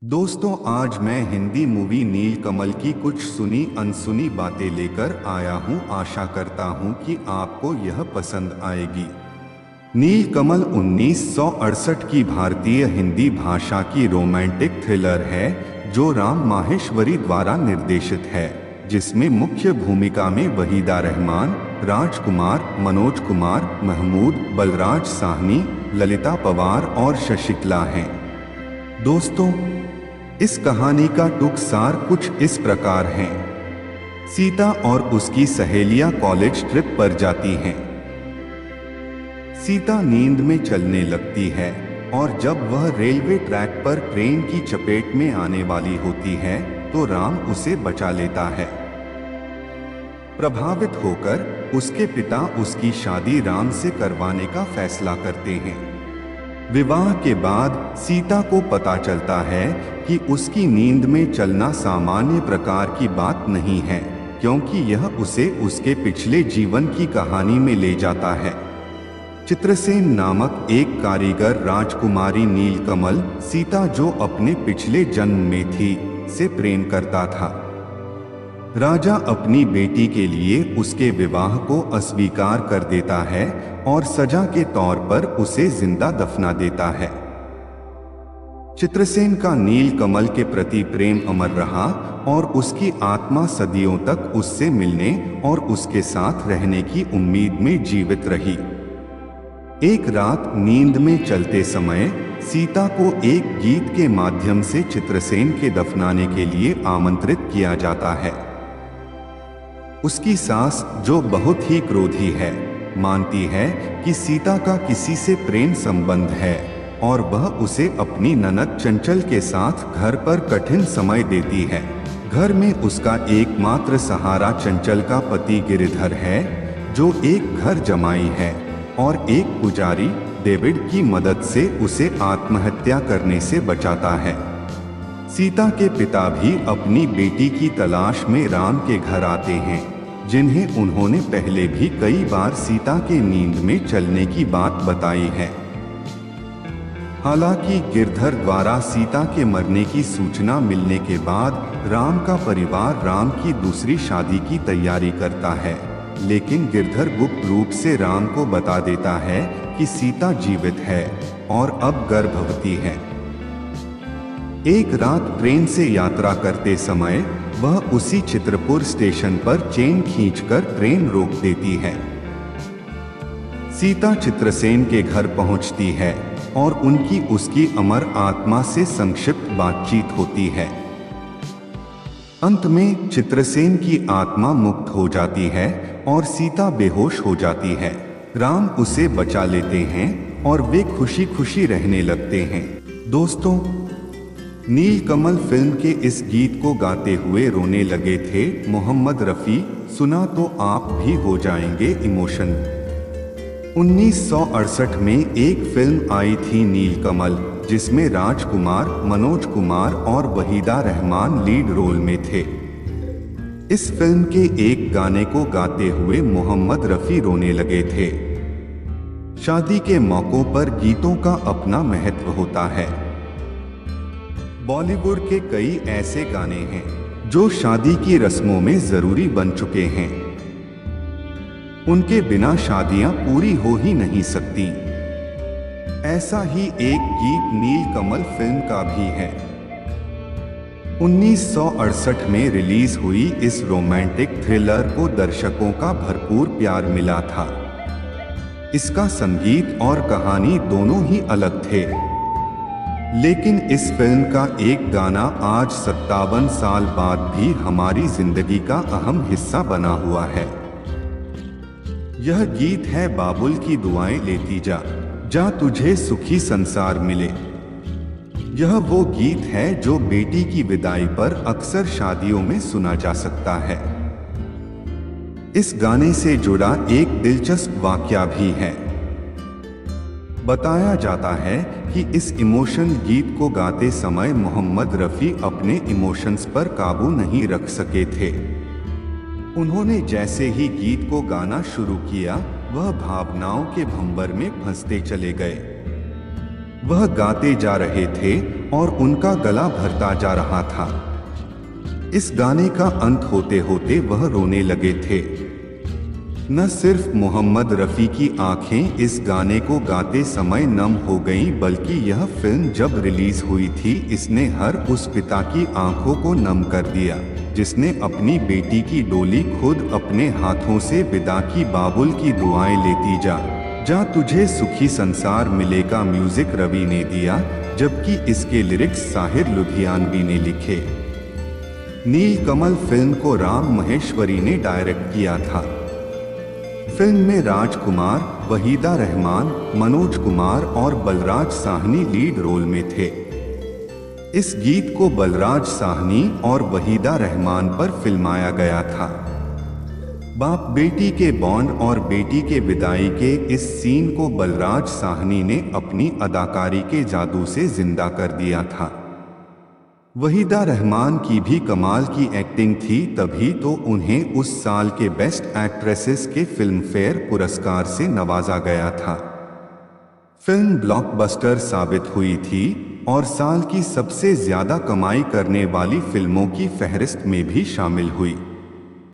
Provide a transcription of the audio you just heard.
दोस्तों, आज मैं हिंदी मूवी नीलकमल की कुछ सुनी अनसुनी बातें लेकर आया हूं। आशा करता हूं कि आपको यह पसंद आएगी। नीलकमल 1968 की भारतीय हिंदी भाषा की रोमांटिक थ्रिलर है जो राम माहेश्वरी द्वारा निर्देशित है, जिसमें मुख्य भूमिका में वहीदा रहमान, राजकुमार, मनोज कुमार, महमूद, बलराज साहनी, ललिता पवार और शशिकला हैं। दोस्तों, इस कहानी का टूकसार कुछ इस प्रकार है। सीता और उसकी सहेलियां कॉलेज ट्रिप पर जाती हैं। सीता नींद में चलने लगती है और जब वह रेलवे ट्रैक पर ट्रेन की चपेट में आने वाली होती है तो राम उसे बचा लेता है। प्रभावित होकर उसके पिता उसकी शादी राम से करवाने का फैसला करते हैं। विवाह के बाद सीता को पता चलता है कि उसकी नींद में चलना सामान्य प्रकार की बात नहीं है, क्योंकि यह उसे उसके पिछले जीवन की कहानी में ले जाता है। चित्रसेन नामक एक कारीगर राजकुमारी नीलकमल, सीता जो अपने पिछले जन्म में थी, से प्रेम करता था। राजा अपनी बेटी के लिए उसके विवाह को अस्वीकार कर देता है और सजा के तौर पर उसे जिंदा दफना देता है। चित्रसेन का नीलकमल के प्रति प्रेम अमर रहा और उसकी आत्मा सदियों तक उससे मिलने और उसके साथ रहने की उम्मीद में जीवित रही। एक रात नींद में चलते समय सीता को एक गीत के माध्यम से चित्रसेन के दफनाने के लिए आमंत्रित किया जाता है। उसकी सास, जो बहुत ही क्रोधी है, मानती है कि सीता का किसी से प्रेम संबंध है और वह उसे अपनी ननद चंचल के साथ घर पर कठिन समय देती है। घर में उसका एकमात्र सहारा चंचल का पति गिरिधर है, जो एक घर जमाई है और एक पुजारी डेविड की मदद से उसे आत्महत्या करने से बचाता है। सीता के पिता भी अपनी बेटी की तलाश में राम के घर आते हैं, जिन्हें उन्होंने पहले भी कई बार सीता के नींद में चलने की बात बताई है। हालांकि गिरधर द्वारा सीता के मरने की सूचना मिलने के बाद राम का परिवार राम की दूसरी शादी की तैयारी करता है, लेकिन गिरधर गुप्त रूप से राम को बता देता है कि सीता जीवित है और अब गर्भवती है। एक रात ट्रेन से यात्रा करते समय वह उसी चित्रपुर स्टेशन पर चेन खींचकर ट्रेन रोक देती है। सीता चित्रसेन के घर पहुंचती है और उनकी उसकी अमर आत्मा से संक्षिप्त बातचीत होती है। अंत में चित्रसेन की आत्मा मुक्त हो जाती है और सीता बेहोश हो जाती है। राम उसे बचा लेते हैं और वे खुशी खुशी रहने लगते हैं। दोस्तों, नीलकमल फिल्म के इस गीत को गाते हुए रोने लगे थे मोहम्मद रफ़ी। सुना तो आप भी हो जाएंगे इमोशन। 1968 में एक फिल्म आई थी नीलकमल, जिसमें राजकुमार, मनोज कुमार और वहीदा रहमान लीड रोल में थे। इस फिल्म के एक गाने को गाते हुए मोहम्मद रफ़ी रोने लगे थे। शादी के मौकों पर गीतों का अपना महत्व होता है। बॉलीवुड के कई ऐसे गाने हैं जो शादी की रस्मों में जरूरी बन चुके हैं। उनके बिना शादियां पूरी हो ही नहीं सकती। ऐसा ही एक गीत नीलकमल फिल्म का भी है। 1968 में रिलीज हुई इस रोमांटिक थ्रिलर को दर्शकों का भरपूर प्यार मिला था। इसका संगीत और कहानी दोनों ही अलग थे, लेकिन इस फिल्म का एक गाना आज 57 साल बाद भी हमारी जिंदगी का अहम हिस्सा बना हुआ है। यह गीत है बाबुल की दुआएं लेती जा, जा तुझे सुखी संसार मिले। यह वो गीत है जो बेटी की विदाई पर अक्सर शादियों में सुना जा सकता है। इस गाने से जुड़ा एक दिलचस्प वाकया भी है। बताया जाता है कि इस इमोशनल गीत को गाते समय मोहम्मद रफ़ी अपने इमोशंस पर काबू नहीं रख सके थे। उन्होंने जैसे ही गीत को गाना शुरू किया, वह भावनाओं के भंवर में फंसते चले गए। वह गाते जा रहे थे और उनका गला भरता जा रहा था। इस गाने का अंत होते होते वह रोने लगे थे। न सिर्फ मोहम्मद रफ़ी की आंखें इस गाने को गाते समय नम हो गईं, बल्कि यह फिल्म जब रिलीज हुई थी इसने हर उस पिता की आंखों को नम कर दिया जिसने अपनी बेटी की डोली खुद अपने हाथों से विदा की। बाबुल की दुआएं लेती जा जा तुझे सुखी संसार मिलेगा म्यूजिक रवि ने दिया, जबकि इसके लिरिक्स साहिर लुधियानवी ने लिखे। नीलकमल फिल्म को राम महेश्वरी ने डायरेक्ट किया था। फिल्म में राजकुमार, वहीदा रहमान, मनोज कुमार और बलराज साहनी लीड रोल में थे। इस गीत को बलराज साहनी और वहीदा रहमान पर फिल्माया गया था। बाप बेटी के बॉन्ड और बेटी के विदाई के इस सीन को बलराज साहनी ने अपनी अदाकारी के जादू से जिंदा कर दिया था। वहीदा रहमान की भी कमाल की एक्टिंग थी, तभी तो उन्हें उस साल के बेस्ट एक्ट्रेसेस के फिल्म फेयर पुरस्कार से नवाजा गया था। फिल्म ब्लॉकबस्टर साबित हुई थी और साल की सबसे ज्यादा कमाई करने वाली फिल्मों की फहरिस्त में भी शामिल हुई।